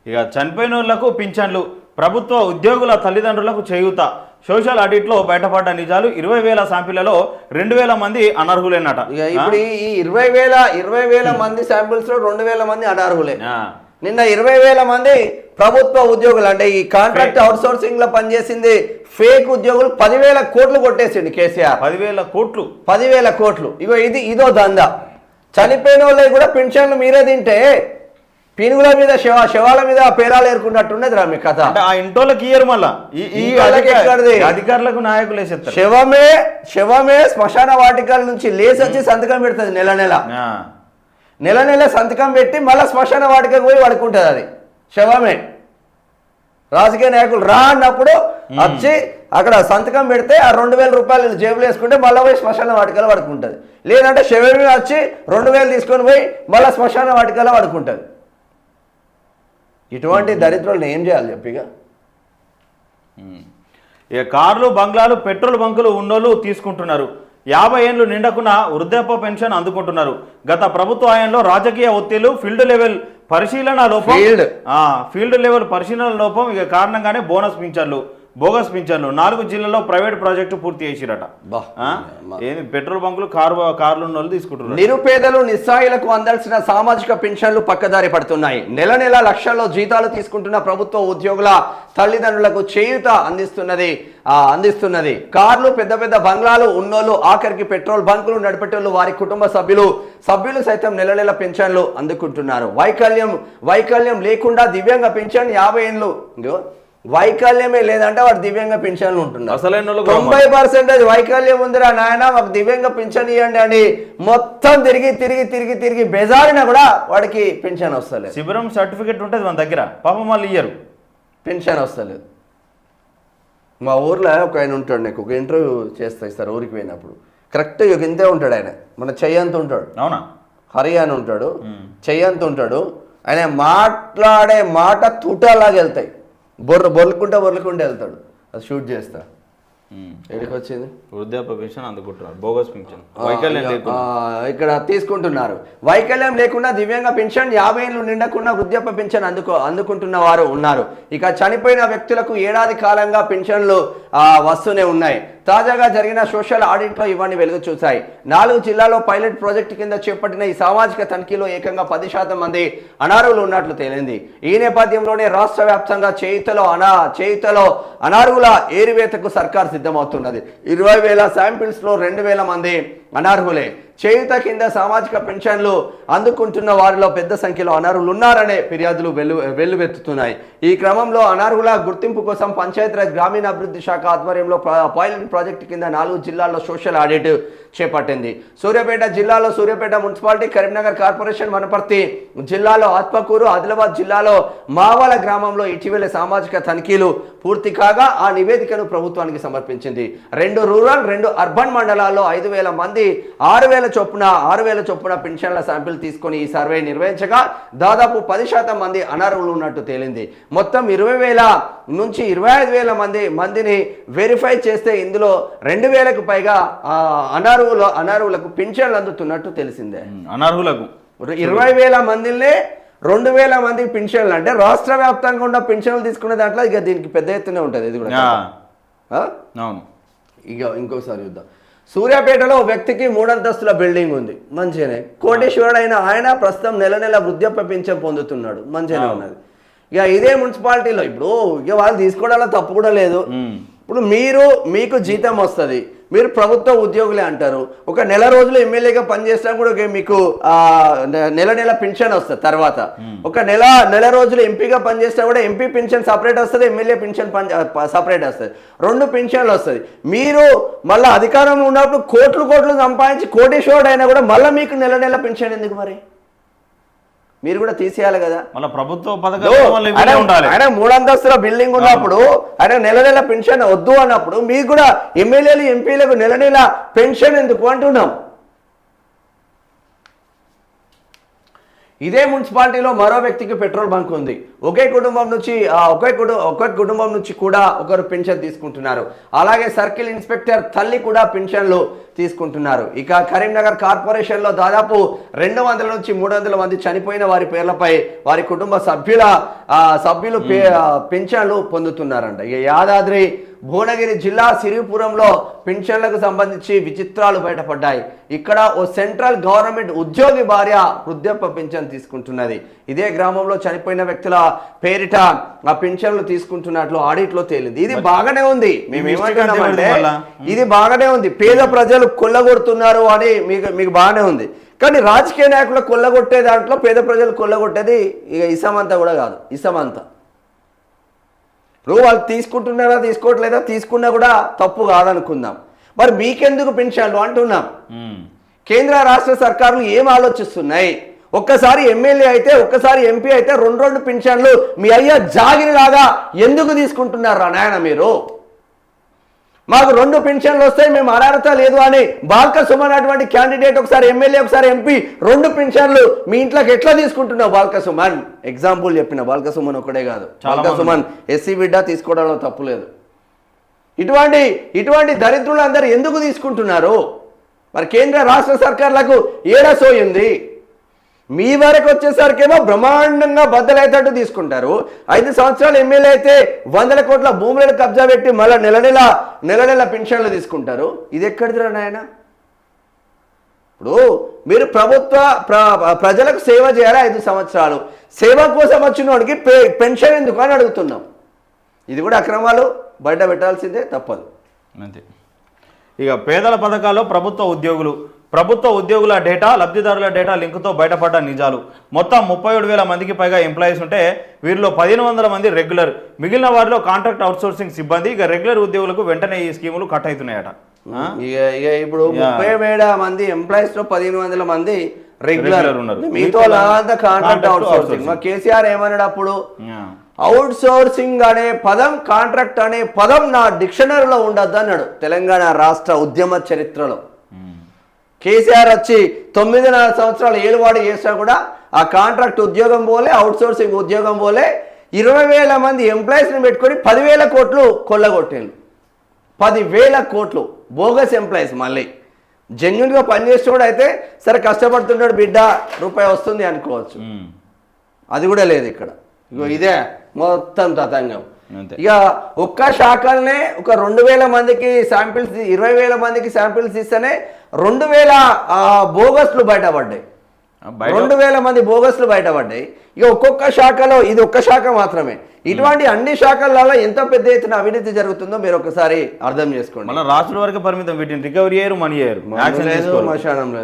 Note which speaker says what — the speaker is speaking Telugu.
Speaker 1: ఇక చనిపోయిన వాళ్ళకు పింఛన్లు, ప్రభుత్వ ఉద్యోగుల తల్లిదండ్రులకు చేయూత. సోషల్ ఆడిట్లో బయటపడ్డ నిజాలు. 20,000 శాంపిళ్లలో 2,000 మంది అనర్హులేనట.
Speaker 2: ఇక ఇప్పుడు ఈ 20,000 మంది శాంపిల్స్ లో 2,000 మంది అనర్హులే. నిన్న 20,000 మంది ప్రభుత్వ ఉద్యోగులు, అంటే ఈ కాంట్రాక్ట్ అవుట్ సోర్సింగ్ లో పనిచేసింది ఫేక్ ఉద్యోగులు 10,000 కోట్లు కొట్టేసింది కేసీఆర్. 10,000 కోట్లు. ఇగో ఇదో దందా. చనిపోయిన వాళ్ళకి కూడా పెన్షన్లు మీరే తింటే పీనుగుల మీద శవాల మీద పేరాలు ఏరుకున్నట్టున్నది రా మీ కథ.
Speaker 1: ఆ ఇంటోళ్ళకి ఇయ్యరు, మళ్ళా అధికారులకు నాయకులు వేసేస్తారు.
Speaker 2: శవమే శ్మశాన వాటికల నుంచి లేసొచ్చి సంతకం పెడుతుంది. నెల నెల సంతకం పెట్టి మళ్ళీ శ్మశాన వాటికకు పోయి పడుకుంటుంది. అది శవమే. రాజకీయ నాయకులు రా అన్నప్పుడు వచ్చి అక్కడ సంతకం పెడితే ఆ 2,000 రూపాయలు జేబులు వేసుకుంటే మళ్ళీ పోయి శ్మశాన వాటికలో పడుకుంటుంది. లేదంటే శవమే వచ్చి 2,000 తీసుకొని పోయి మళ్ళీ శ్మశాన వాటికలో పడుకుంటుంది. ఇటువంటి దరిద్రులను ఏం చేయాలి చెప్పిగా.
Speaker 1: ఇక కార్లు, బంగ్లాలు, పెట్రోల్ బంకులు ఉన్నోళ్ళు తీసుకుంటున్నారు. 50 ఏళ్ళు నిండకున్న వృద్ధాప్య పెన్షన్ అందుకుంటున్నారు. గత ప్రభుత్వ హయాంలో రాజకీయ ఒత్తిళ్లు, ఫీల్డ్ లెవెల్ పరిశీలన లోపం ఇక కారణంగానే బోగస్ పింఛన్లు 4 జిల్లాల్లో ప్రైవేట్ ప్రాజెక్టు పూర్తి చేసిరట. ఏమి పెట్రోల్ బంకులు, కార్లు ఉన్న వాళ్ళు తీసుకుంటున్నారు.
Speaker 2: నిరుపేదలు, నిస్సాయులకు అందాల్సిన సామాజిక పెన్షన్లు పక్కదారి పడుతున్నాయి. నెల నెల లక్షల్లో జీతాలు తీసుకుంటున్న ప్రభుత్వ ఉద్యోగుల తల్లిదండ్రులకు చేయూత అందిస్తున్నది. కార్లు, పెద్ద పెద్ద బంగ్లాలు ఉన్నోళ్ళు, ఆఖరికి పెట్రోల్ బంకులు నడిపేటోళ్ళు, వారి కుటుంబ సభ్యులు సైతం నెల నెల పెన్షన్లు అందుకుంటున్నారు. వైకల్యం లేకుండా దివ్యాంగ పెన్షన్ 50 ఏళ్ళు. వైకల్యమే లేదంటే వాడు దివ్యాంగ పెన్షన్లు ఉంటున్నారు. 90% వైకల్యం ఉందిరా నాయన, మాకు దివ్యాంగ పెన్షన్ ఇవ్వండి అని మొత్తం తిరిగి బెజారినా కూడా వాడికి పెన్షన్ వస్తలేదు.
Speaker 1: శిబిరం సర్టిఫికెట్ ఉంటుంది మన దగ్గర, పాపం వాళ్ళు ఇయ్యరు,
Speaker 2: పెన్షన్ వస్తలేదు. మా ఊర్లో ఒక ఆయన ఉంటాడు, నాకు ఒక ఇంటర్వ్యూ చేస్తాయి సార్ ఊరికి పోయినప్పుడు. కరెక్ట్ ఇంతే ఉంటాడు ఆయన, మన చెయ్యంత ఉంటాడు.
Speaker 1: అవునా?
Speaker 2: హరియానా ఉంటాడు, చెయ్యంత ఉంటాడు. ఆయన మాట్లాడే మాట తుటలాగా వెళ్తాయి. బొర్లుకుంటా వెళ్తాడు. అది షూట్ చేస్తా. ఎక్కడికి వచ్చింది?
Speaker 1: వృద్ధాప్య పెన్షన్ అందుకుంటున్నారు, బోగస్ పెన్షన్. వైకల్యం
Speaker 2: ఇక్కడ తీసుకుంటున్నారు. వైకల్యం లేకుండా దివ్యాంగ పెన్షన్, 50 ఏళ్ళు నిండకుండా వృద్ధాప్య పెన్షన్ అందుకుంటున్న వారు ఉన్నారు. ఇక చనిపోయిన వ్యక్తులకు ఏడాది కాలంగా పెన్షన్లు వస్తూనే ఉన్నాయి. తాజాగా జరిగిన సోషల్ ఆడిట్లో ఇవన్నీ వెలుగు చూశాయి. 4 జిల్లాల్లో పైలట్ ప్రాజెక్టు కింద చేపట్టిన ఈ సామాజిక తనిఖీలో ఏకంగా 10% మంది అనర్హులు ఉన్నట్లు తేలింది. ఈ నేపథ్యంలోనే రాష్ట్ర వ్యాప్తంగా చేయుతలో అనర్హుల ఏరివేతకు సర్కార్ సిద్ధమవుతున్నది. 20,000 శాంపిల్స్ లో 2,000 మంది అనర్హులే. చేయుత కింద సామాజిక పెన్షన్లు అందుకుంటున్న వారిలో పెద్ద సంఖ్యలో అనర్హులు ఉన్నారనే ఫిర్యాదులు వెల్లువెత్తుతున్నాయి. ఈ క్రమంలో అనర్హుల గుర్తింపు కోసం పంచాయతీరాజ్ గ్రామీణాభివృద్ధి శాఖ ఆధ్వర్యంలో పైలట్ ప్రాజెక్టు కింద 4 జిల్లాల్లో సోషల్ ఆడిట్ చేపట్టింది. సూర్యాపేట జిల్లాలో సూర్యాపేట మున్సిపాలిటీ, కరీంనగర్ కార్పొరేషన్, వనపర్తి జిల్లాలో ఆత్మకూరు, ఆదిలాబాద్ జిల్లాలో మావాల గ్రామంలో ఇటీవల సామాజిక తనిఖీలు పూర్తి కాగా ఆ నివేదికను ప్రభుత్వానికి సమర్పించింది. 2 రూరల్, 2 అర్బన్ మండలాల్లో 5,000 మంది 6,000 చొప్పున పెన్షన్ల శాంపిల్ తీసుకొని ఈ సర్వే నిర్వహించగా దాదాపు 10% మంది అనర్హులు ఉన్నట్టు తేలింది. మొత్తం 20,000 నుంచి 25,000 మందిని వెరిఫై చేస్తే ఇందులో 2,000కు పైగా అనర్హులకు పెన్షన్లు అందుతున్నట్టు తెలిసిందే.
Speaker 1: అనర్హులకు
Speaker 2: 20,000 మందినే 2,000 మంది పెన్షన్లు అంటే రాష్ట్ర వ్యాప్తంగా ఉన్న పెన్షన్లు తీసుకునే దాంట్లో ఇక దీనికి పెద్ద ఎత్తునే ఉంటుంది. ఇది కూడా ఇక ఇంకోసారి చూద్దాం. సూర్యాపేటలో వ్యక్తికి 3 అంతస్తుల బిల్డింగ్ ఉంది, మంచిగానే. కోటేశ్వరుడైన ఆయన ప్రస్తుతం నెల నెల వృద్ధాప్య పెన్షన్ పొందుతున్నాడు, మంచిగానే ఉన్నది. ఇక ఇదే మున్సిపాలిటీలో ఇప్పుడు ఇక వాళ్ళు తీసుకోవడంలో తప్పు కూడా లేదు. ఇప్పుడు మీకు జీతం వస్తుంది, మీరు ప్రభుత్వ ఉద్యోగులే అంటారు. ఒక నెల రోజులు ఎమ్మెల్యేగా పనిచేసినా కూడా మీకు నెల పెన్షన్ వస్తుంది. తర్వాత ఒక నెల రోజులు ఎంపీగా పనిచేసినా కూడా ఎంపీ పెన్షన్ సపరేట్ వస్తుంది, ఎమ్మెల్యే పెన్షన్ సపరేట్ వస్తుంది. 2 పెన్షన్లు వస్తుంది. మీరు మళ్ళీ అధికారంలో ఉన్నప్పుడు కోట్లు సంపాదించి కోటేశ్వరుడు అయినా కూడా మళ్ళీ మీకు నెల పెన్షన్ ఎందుకు? మరి మీరు కూడా తీసేయాలి కదా.
Speaker 1: మన ప్రభుత్వ పథకాలు
Speaker 2: ఆయన 3 అంతస్తుల బిల్డింగ్ ఉన్నప్పుడు ఆయన నెల పెన్షన్ వద్దు అన్నప్పుడు మీకు కూడా ఎమ్మెల్యేలు, ఎంపీలకు నెల పెన్షన్ ఎందుకు అంటున్నాం. ఇదే మున్సిపాలిటీలో మరో వ్యక్తికి పెట్రోల్ బంక్ ఉంది. ఒకే కుటుంబం నుంచి ఒకే కుటుంబం నుంచి కూడా ఒకరు పెన్షన్ తీసుకుంటున్నారు. అలాగే సర్కిల్ ఇన్స్పెక్టర్ తల్లి కూడా పెన్షన్లు తీసుకుంటున్నారు. ఇక కరీంనగర్ కార్పొరేషన్లో దాదాపు 200 నుంచి 300 మంది చనిపోయిన వారి పేర్లపై వారి కుటుంబ సభ్యులు పెన్షన్లు పొందుతున్నారంట. ఇక యాదాద్రి భువనగిరి జిల్లా సిరిపురంలో పెన్షన్లకు సంబంధించి విచిత్రాలు బయటపడ్డాయి. ఇక్కడ ఓ సెంట్రల్ గవర్నమెంట్ ఉద్యోగి భార్య వృద్ధాప్య పెన్షన్ తీసుకుంటున్నది. ఇదే గ్రామంలో చనిపోయిన వ్యక్తుల పేరిట ఆ పెన్షన్లు తీసుకుంటున్నట్లు ఆడిట్లో తేలింది. ఇది బాగానే ఉంది, మేమేమంటున్నామంటే ఇది బాగానే ఉంది, పేద ప్రజలు కొల్లగొడుతున్నారు అని మీకు బాగానే ఉంది. కానీ రాజకీయ నాయకులు కొల్లగొట్టే దాంట్లో పేద ప్రజలు కొల్లగొట్టేది ఇక ఇసమంతా కూడా కాదు, ఇసమంతా. ఇప్పుడు వాళ్ళు తీసుకుంటున్నారా తీసుకోవట్లేదా, తీసుకున్నా కూడా తప్పు కాదనుకుందాం. మరి మీకెందుకు పెన్షన్లు అంటున్నాం. కేంద్ర రాష్ట్ర సర్కారులు ఏం ఆలోచిస్తున్నాయి? ఒక్కసారి ఎమ్మెల్యే అయితే ఒక్కసారి ఎంపీ అయితే 2 పెన్షన్లు మీ అయ్యా జాగిరిలాగా ఎందుకు తీసుకుంటున్నారా నాయన మీరు? మాకు 2 పెన్షన్లు వస్తాయి, మేము అర్హత లేదు అని బాల్క సుమన్ అటువంటి క్యాండిడేట్ ఒకసారి ఎమ్మెల్యే ఒకసారి ఎంపీ 2 పెన్షన్లు మీ ఇంట్లోకి ఎట్లా తీసుకుంటున్నావు బాల్క సుమన్? ఎగ్జాంపుల్ చెప్పిన, బాల్క సుమన్ ఒకటే కాదు, బాల్క సుమన్ ఎస్సీ బిడ్డ తీసుకోవడంలో తప్పులేదు. ఇటువంటి దరిద్రులు అందరూ ఎందుకు తీసుకుంటున్నారు? మరి కేంద్ర రాష్ట్ర సర్కార్లకు ఏడసోయింది. మీ వరకు వచ్చేసరికేమో బ్రహ్మాండంగా బద్దలైతట్టు తీసుకుంటారు. 5 సంవత్సరాలు ఎమ్మెల్యే అయితే 100 కోట్ల భూములను కబ్జా పెట్టి మళ్ళీ నెల నెల పెన్షన్లు తీసుకుంటారు. ఇది ఎక్కడిదిరా నాయన? ఇప్పుడు మీరు ప్రజలకు సేవ చేయాలి, 5 సంవత్సరాలు సేవ కోసం వచ్చిన వాడికి పెన్షన్ ఎందుకు అని అడుగుతున్నాం. ఇది కూడా అక్రమాలు బయట పెట్టాల్సిందే, తప్పదు.
Speaker 1: అంతే. ఇక పేదల పథకాల్లో ప్రభుత్వ ఉద్యోగుల డేటా, లబ్ధిదారుల డేటా లింకుతో బయటపడ్డ నిజాలు. మొత్తం 37,000 మందికి పైగా ఎంప్లాయీస్ ఉంటే వీరిలో 1,500 మంది రెగ్యులర్, మిగిలిన వారిలో కాంట్రాక్ట్ అవుట్సోర్సింగ్ సిబ్బంది. ఇక రెగ్యులర్ ఉద్యోగులకు వెంటనే ఈ స్కీములు కట్ అవుతున్నాయట.
Speaker 2: ఇక ఇప్పుడు 37 మంది ఎంప్లాయీస్ లో 1,500 మంది రెగ్యులర్ ఉన్నారు, మీతో కాంట్రాక్ట్ అవుట్సోర్సింగ్. మా కేసీఆర్ ఏమన్నాడు అప్పుడు? అవుట్ సోర్సింగ్ అనే పదం, కాంట్రాక్ట్ అనే పదం నా డిక్షనరీలో ఉండద్దు అన్నాడు. తెలంగాణ రాష్ట్ర ఉద్యమ చరిత్రలో కేసీఆర్ వచ్చి 9.5 సంవత్సరాలు ఏలువాడు చేసినా కూడా ఆ కాంట్రాక్ట్ ఉద్యోగం పోలే, అవుట్ సోర్సింగ్ ఉద్యోగం పోలే. 20,000 మంది ఎంప్లాయీస్ని పెట్టుకొని 10,000 కోట్లు కొల్లగొట్టేళ్ళు. 10,000 కోట్లు బోగస్ ఎంప్లాయీస్. మళ్ళీ జెన్యున్గా పనిచేసేవాడు అయితే సరే కష్టపడుతున్నాడు బిడ్డ, రూపాయి వస్తుంది అనుకోవచ్చు. అది కూడా లేదు ఇక్కడ. ఇదే మొత్తం తతంగం. ఇక ఒక్క శాఖలనే ఒక 2,000 మందికి శాంపిల్స్, 20,000 మందికి శాంపిల్స్ ఇస్తేనే 2,000 బోగస్లు బయటపడ్డాయి. 2,000 మంది బోగస్లు బయటపడ్డాయి. ఇక ఒక్కొక్క శాఖలో ఇది ఒక్క శాఖ మాత్రమే. ఇటువంటి అన్ని శాఖలలో ఎంత పెద్ద ఎత్తున అవినీతి జరుగుతుందో మీరు ఒకసారి అర్థం చేసుకోండి.
Speaker 1: రాష్ట్రాల వరకు పరిమితం, వీటిని రికవరీ అయ్యారు, మనీ అయ్యారు,
Speaker 2: మశానం లేదు.